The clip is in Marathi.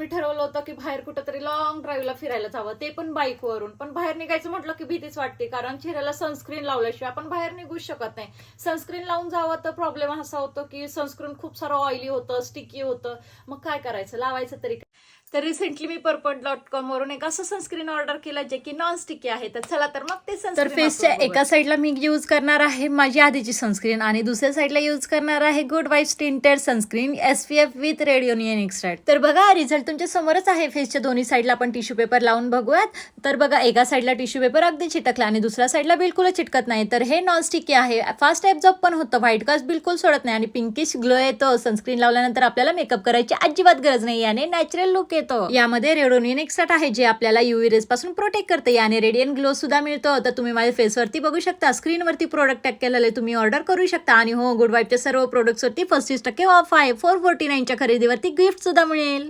मी ठरवलं होतं की बाहेर कुठंतरी लॉंग ड्राईव्हला फिरायला जावं, ते पण बाईकवरून. पण बाहेर निघायचं म्हटलं की भीतीच वाटते, कारण चेहऱ्याला सनस्क्रीन लावल्याशिवाय आपण बाहेर निघूच शकत नाही. सनस्क्रीन लावून जावं तर प्रॉब्लेम असा होतो की सनस्क्रीन खूप सारं ऑइली होतं, स्टिकी होतं. मग काय करायचं, लावायचं तरी काय? तर रिसेंटली मी पर्पल.com वरून एक असं सनस्क्रीन ऑर्डर केलं जे की नॉन स्टिकी आहे. तर चला तर मग ते तर सनस्क्रीन फेसच्या एका साईडला मी यूज करणार आहे माझी आधीची सनस्क्रीन आणि दुसऱ्या साईडला यूज करणार आहे good vibes tinted sunscreen SPF with red onion extract. तर बघा रिझल्ट तुमच्या समोरच आहे. फेसच्या दोन्ही साईडला आपण टिश्यू पेपर लावून बघूयात. तर बघा एका साईडला टिश्यू पेपर अगदी चिटकला आणि दुसऱ्या साईडला बिलकुलच चिटकत नाही. तर हे नॉन स्टिकी आहे. फास्ट ॲब्झॉर्ब पण होतं, व्हाईट कास्ट बिलकुल सोडत नाही आणि पिंकिश ग्लो येतो. सनस्क्रीन लावल्यानंतर आपल्याला मेकअप करायची अजिबात गरज नाही, याने नॅचरल लुक येतो. यामध्ये रेडिओनियन एक्स्ट्रॅक्ट आहे जे आपल्याला UV रेज पासून प्रोटेक्ट करते. याने रेडियंट ग्लो सुद्धा मिळतो. तर तुम्ही माझ्या फेसवरती बघू शकता, स्क्रीनवरती प्रोडक्ट टॅग केलेले तुम्ही ऑर्डर करू शकता. आणि हो, गुड वाईबच्या सर्व प्रोडक्ट्सवरती 35% ऑफ आहे. 449च्या खरेदीवरती गिफ्ट सुद्धा मिळेल.